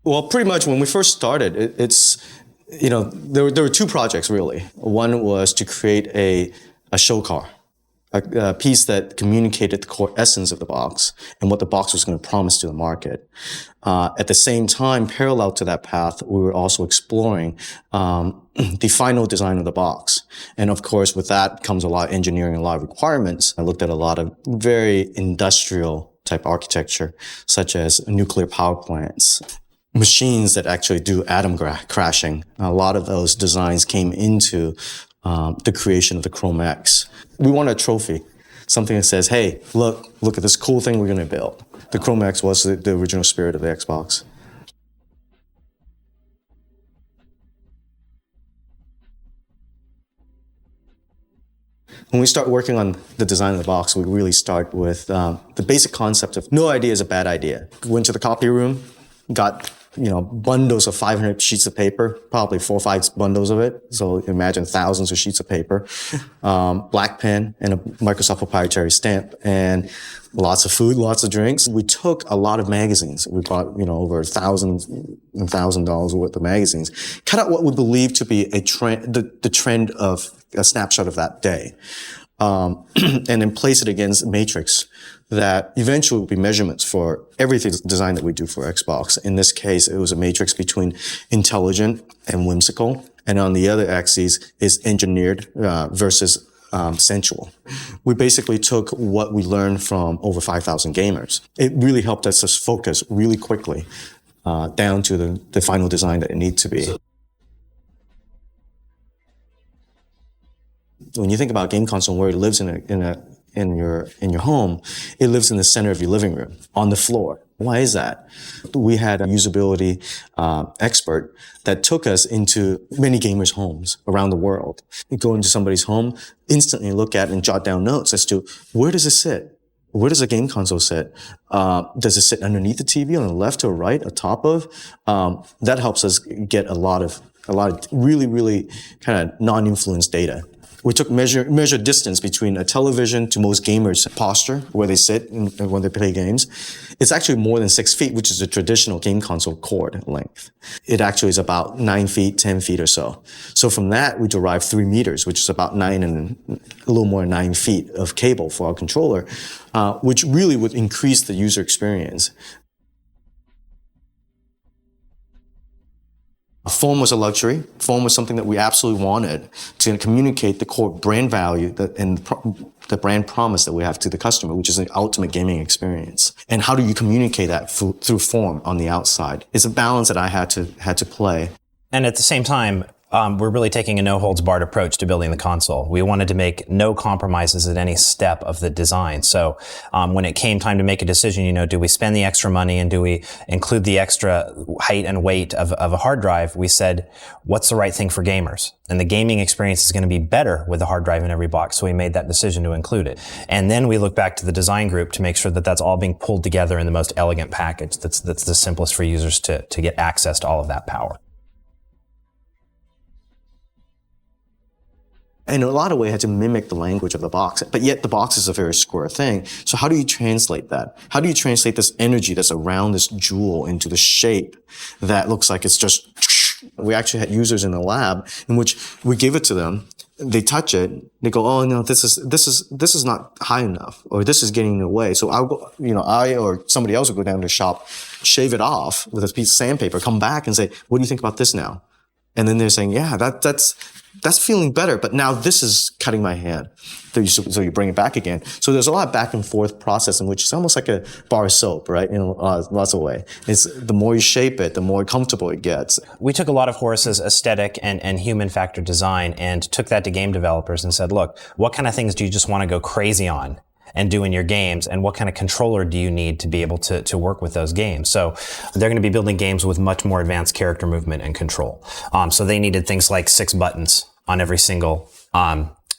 Well, pretty much when we first started, there were two projects really. One was to create a show car, a piece that communicated the core essence of the box and what the box was going to promise to the market. At the same time, parallel to that path, we were also exploring the final design of the box. And of course, with that comes a lot of engineering, a lot of requirements. I looked at a lot of very industrial type architecture, such as nuclear power plants, machines that actually do atom crashing. A lot of those designs came into the creation of the Chrome X. We want a trophy, something that says, hey, look at this cool thing we're going to build. The Chrome X was the original spirit of the Xbox. When we start working on the design of the box, we really start with the basic concept of no idea is a bad idea. Went to the copy room, got bundles of 500 sheets of paper, probably 4 or 5 bundles of it. So imagine thousands of sheets of paper, black pen, and a Microsoft proprietary stamp, and lots of food, lots of drinks. We took a lot of magazines. We bought, over $1,000 worth of magazines. Cut out what we believe to be a trend, the trend of a snapshot of that day, and then place it against a matrix that eventually will be measurements for everything design that we do for Xbox. In this case, it was a matrix between intelligent and whimsical. And on the other axis is engineered versus sensual. We basically took what we learned from over 5,000 gamers. It really helped us just focus really quickly down to the final design that it needs to be. When you think about a game console, where it lives in your home, it lives in the center of your living room, on the floor. Why is that? We had a usability expert that took us into many gamers' homes around the world. You go into somebody's home, instantly look at and jot down notes as to where does it sit? Where does a game console sit? Does it sit underneath the TV, on the left or right, on top of? That helps us get a lot of really, really kind of non-influenced data. We took measure distance between a television to most gamers' posture, where they sit when they play games. It's actually more than 6 feet, which is a traditional game console cord length. It actually is about 9 feet, 10 feet or so. So from that, we derive 3 meters, which is about 9 and a little more than 9 feet of cable for our controller, which really would increase the user experience. Form was a luxury. Form was something that we absolutely wanted to communicate the core brand value and the brand promise that we have to the customer, which is an ultimate gaming experience. And how do you communicate that through form on the outside? It's a balance that I had to play. And at the same time, we're really taking a no-holds-barred approach to building the console. We wanted to make no compromises at any step of the design. So when it came time to make a decision, do we spend the extra money and do we include the extra height and weight of a hard drive? We said, what's the right thing for gamers? And the gaming experience is going to be better with a hard drive in every box, so we made that decision to include it. And then we look back to the design group to make sure that that's all being pulled together in the most elegant package that's the simplest for users to get access to all of that power. In a lot of ways, I had to mimic the language of the box, but yet the box is a very square thing. So how do you translate that? How do you translate this energy that's around this jewel into the shape that looks like it's just... We actually had users in the lab in which we give it to them, they touch it, they go, oh no, this is not high enough, or this is getting in the way. So I'll go, I or somebody else will go down to the shop, shave it off with a piece of sandpaper, come back and say, what do you think about this now? And then they're saying, yeah, that's feeling better, but now this is cutting my hand. So you bring it back again. So there's a lot of back and forth process in which it's almost like a bar of soap, right? In lots of ways. It's the more you shape it, the more comfortable it gets. We took a lot of Horace's aesthetic and human factor design and took that to game developers and said, look, what kind of things do you just want to go crazy on and do in your games, and what kind of controller do you need to be able to work with those games? So they're going to be building games with much more advanced character movement and control. So they needed things like 6 buttons on every single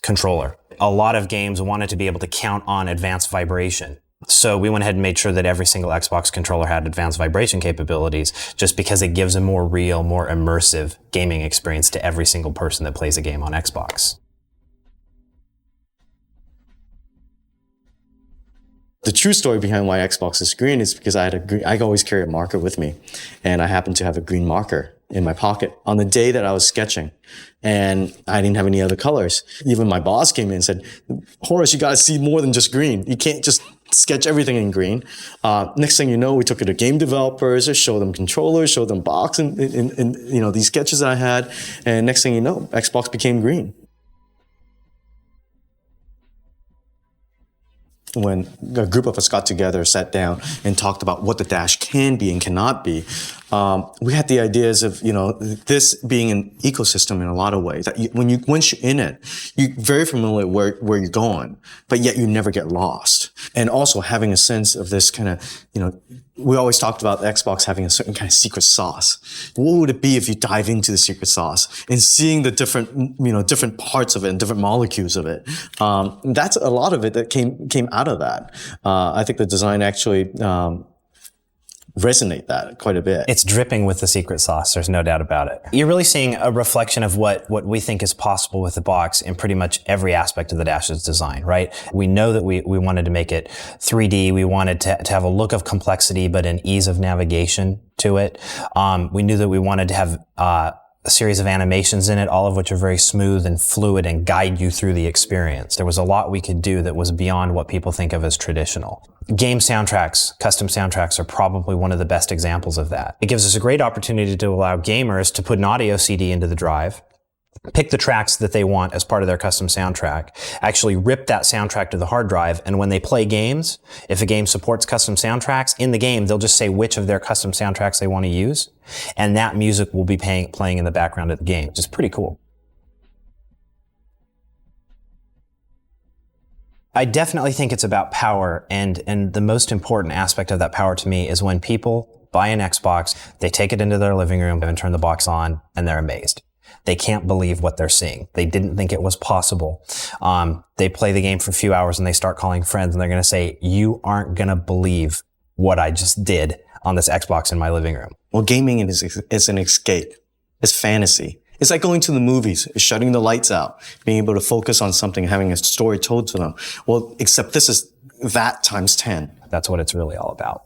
controller. A lot of games wanted to be able to count on advanced vibration. So we went ahead and made sure that every single Xbox controller had advanced vibration capabilities, just because it gives a more real, more immersive gaming experience to every single person that plays a game on Xbox. The true story behind why Xbox is green is because I always carry a marker with me, and I happen to have a green marker in my pocket on the day that I was sketching, and I didn't have any other colors. Even my boss came in and said, Horace, you got to see more than just green. You can't just sketch everything in green. Next thing you know, we took it to game developers, show them controllers, show them box and these sketches that I had. And next thing you know, Xbox became green. When a group of us got together, sat down, and talked about what the dash can be and cannot be, we had the ideas of, this being an ecosystem in a lot of ways. That once you're in it, you're very familiar where you're going, but yet you never get lost. And also having a sense of this kind of, we always talked about Xbox having a certain kind of secret sauce. What would it be if you dive into the secret sauce and seeing the different parts of it and different molecules of it? That's a lot of it that came out of that. I think the design actually resonate that quite a bit. It's dripping with the secret sauce. There's no doubt about it. You're really seeing a reflection of what we think is possible with the box in pretty much every aspect of the Dash's design, right? We know that we wanted to make it 3D. We wanted to have a look of complexity, but an ease of navigation to it. We knew that we wanted to have a series of animations in it, all of which are very smooth and fluid and guide you through the experience. There was a lot we could do that was beyond what people think of as traditional. Game soundtracks, custom soundtracks are probably one of the best examples of that. It gives us a great opportunity to allow gamers to put an audio CD into the drive, pick the tracks that they want as part of their custom soundtrack, actually rip that soundtrack to the hard drive, and when they play games, if a game supports custom soundtracks, in the game, they'll just say which of their custom soundtracks they want to use, and that music will be playing in the background of the game, which is pretty cool. I definitely think it's about power, and the most important aspect of that power to me is when people buy an Xbox, they take it into their living room and turn the box on, and they're amazed. They can't believe what they're seeing. They didn't think it was possible. They play the game for a few hours and they start calling friends and they're going to say, you aren't going to believe what I just did on this Xbox in my living room. Well, gaming is an escape. It's fantasy. It's like going to the movies, shutting the lights out, being able to focus on something, having a story told to them. Well, except this is that times 10. That's what it's really all about.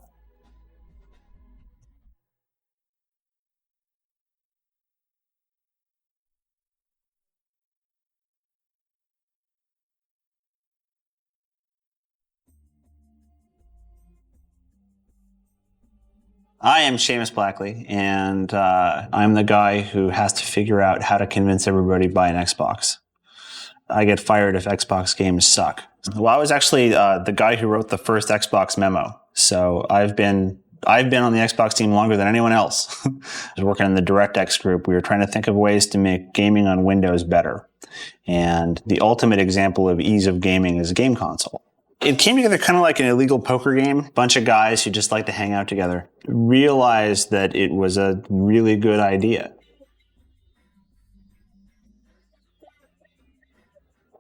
I am Seamus Blackley, and I'm the guy who has to figure out how to convince everybody to buy an Xbox. I get fired if Xbox games suck. Well, I was actually the guy who wrote the first Xbox memo. So I've been on the Xbox team longer than anyone else. I was working in the DirectX group. We were trying to think of ways to make gaming on Windows better. And the ultimate example of ease of gaming is a game console. It came together kind of like an illegal poker game. Bunch of guys who just like to hang out together realized that it was a really good idea.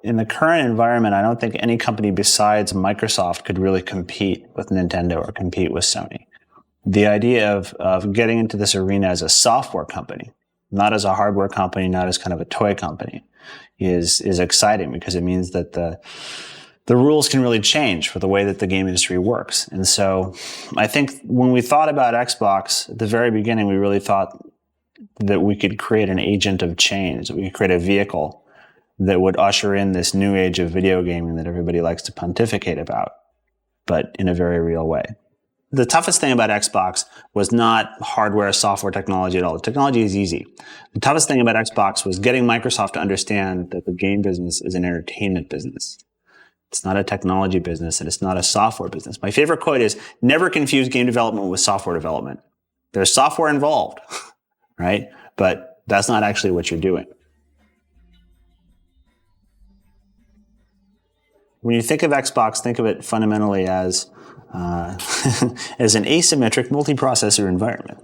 In the current environment, I don't think any company besides Microsoft could really compete with Nintendo or compete with Sony. The idea of getting into this arena as a software company, not as a hardware company, not as kind of a toy company, is exciting because it means that the rules can really change for the way that the game industry works. And so I think when we thought about Xbox at the very beginning, we really thought that we could create an agent of change, that we could create a vehicle that would usher in this new age of video gaming that everybody likes to pontificate about, but in a very real way. The toughest thing about Xbox was not hardware, software technology at all. The technology is easy. The toughest thing about Xbox was getting Microsoft to understand that the game business is an entertainment business. It's not a technology business, and it's not a software business. My favorite quote is, never confuse game development with software development. There's software involved, right? But that's not actually what you're doing. When you think of Xbox, think of it fundamentally as as an asymmetric multiprocessor environment.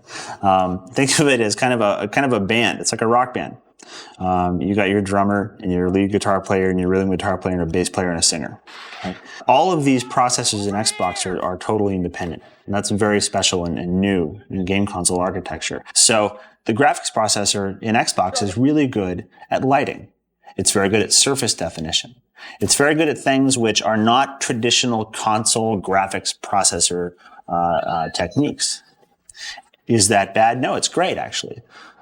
Think of it as kind of a band. It's like a rock band. You got your drummer and your lead guitar player and your rhythm guitar player and a bass player and a singer. Right? All of these processors in Xbox are totally independent. And that's very special and new in game console architecture. So the graphics processor in Xbox is really good at lighting. It's very good at surface definition. It's very good at things which are not traditional console graphics processor techniques. Is that bad? No, it's great, actually.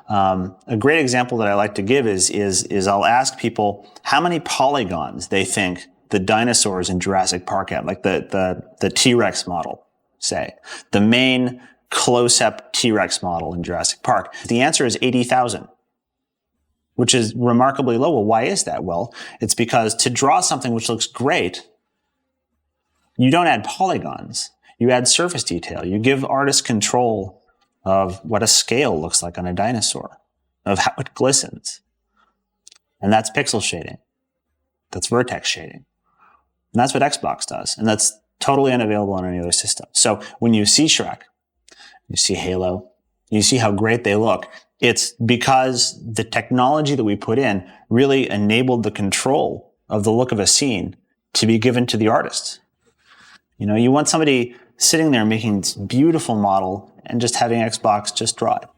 A great example that I like to give is I'll ask people how many polygons they think the dinosaurs in Jurassic Park have, like the T-Rex model, say. The main close-up T-Rex model in Jurassic Park. The answer is 80,000, which is remarkably low. Well, why is that? Well, it's because to draw something which looks great, you don't add polygons. You add surface detail. You give artists control of what a scale looks like on a dinosaur, of how it glistens. And that's pixel shading. That's vertex shading. And that's what Xbox does. And that's totally unavailable on any other system. So when you see Shrek, you see Halo, you see how great they look, it's because the technology that we put in really enabled the control of the look of a scene to be given to the artists. You know, you want somebody sitting there making this beautiful model and just having Xbox just draw it.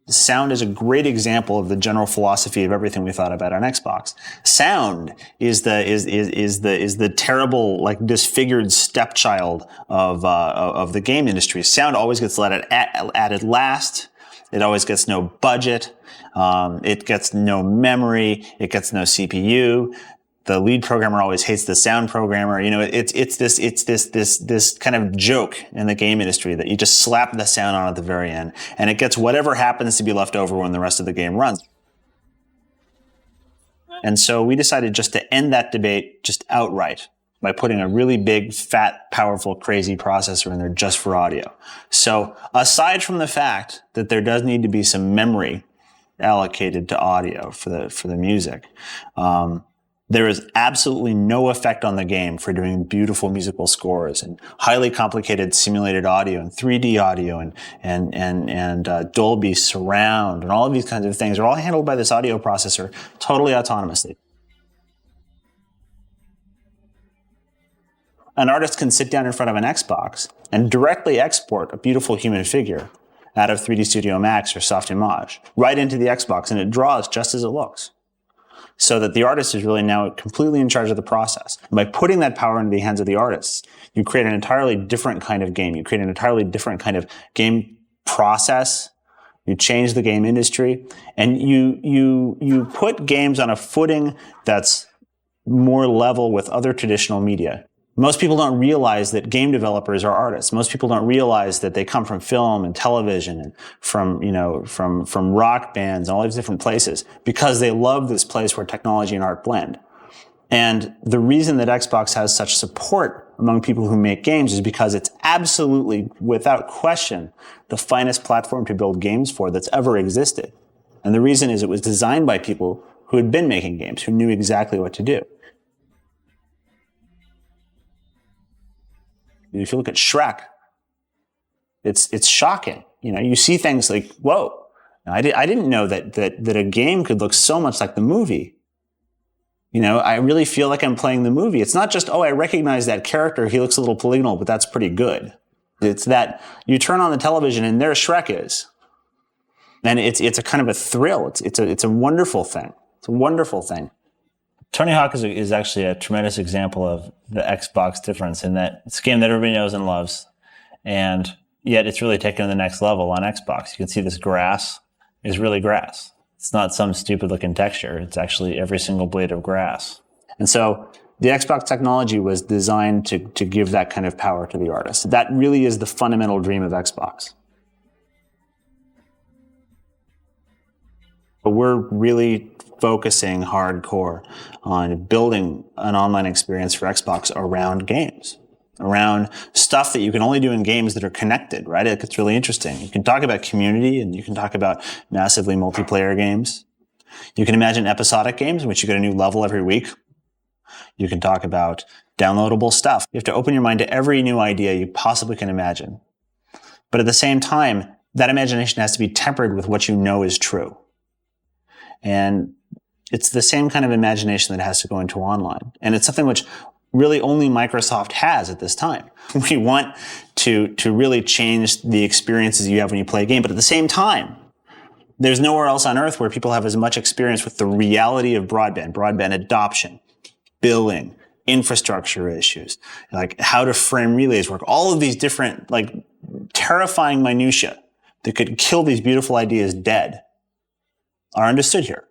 Sound is a great example of the general philosophy of everything we thought about on Xbox. Sound is the terrible, like, disfigured stepchild of the game industry. Sound always gets added last. It always gets no budget. It gets no memory. It gets no CPU. The lead programmer always hates the sound programmer. You know, it's this kind of joke in the game industry that you just slap the sound on at the very end, and it gets whatever happens to be left over when the rest of the game runs. And so we decided just to end that debate just outright by putting a really big, fat, powerful, crazy processor in there just for audio. So aside from the fact that there does need to be some memory allocated to audio for the music, there is absolutely no effect on the game for doing beautiful musical scores and highly complicated simulated audio and 3D audio and Dolby surround and all of these kinds of things are all handled by this audio processor totally autonomously. An artist can sit down in front of an Xbox and directly export a beautiful human figure out of 3D Studio Max or Softimage right into the Xbox, and it draws just as it looks. So that the artist is really now completely in charge of the process. And by putting that power into the hands of the artists, you create an entirely different kind of game. You create an entirely different kind of game process. You change the game industry, and you put games on a footing that's more level with other traditional media. Most people don't realize that game developers are artists. Most people don't realize that they come from film and television and from rock bands and all these different places because they love this place where technology and art blend. And the reason that Xbox has such support among people who make games is because it's absolutely, without question, the finest platform to build games for that's ever existed. And the reason is it was designed by people who had been making games, who knew exactly what to do. If you look at Shrek, it's shocking. You know, you see things like, whoa, I didn't know that a game could look so much like the movie. You know, I really feel like I'm playing the movie. It's not just, oh, I recognize that character. He looks a little polygonal, but that's pretty good. It's that you turn on the television and there Shrek is. And it's a kind of a thrill. It's a wonderful thing. It's a wonderful thing. Tony Hawk is actually a tremendous example of the Xbox difference in that it's a game that everybody knows and loves, and yet it's really taken to the next level on Xbox. You can see this grass is really grass. It's not some stupid looking texture. It's actually every single blade of grass. And so the Xbox technology was designed to give that kind of power to the artist. That really is the fundamental dream of Xbox. But we're really focusing hardcore on building an online experience for Xbox around games, around stuff that you can only do in games that are connected, right? It gets really interesting. You can talk about community and you can talk about massively multiplayer games. You can imagine episodic games in which you get a new level every week. You can talk about downloadable stuff. You have to open your mind to every new idea you possibly can imagine. But at the same time, that imagination has to be tempered with what you know is true. And it's the same kind of imagination that has to go into online. And it's something which really only Microsoft has at this time. We want to really change the experiences you have when you play a game, but at the same time, There's nowhere else on earth where people have as much experience with the reality of broadband adoption, billing, infrastructure issues, like how to frame relays work, all of these different, like, terrifying minutia that could kill these beautiful ideas dead are understood here.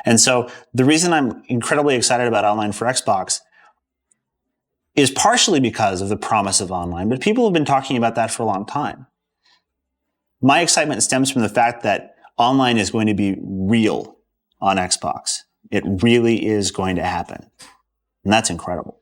And so the reason I'm incredibly excited about online for Xbox is partially because of the promise of online, but people have been talking about that for a long time. My excitement stems from the fact that online is going to be real on Xbox. It really is going to happen. And that's incredible.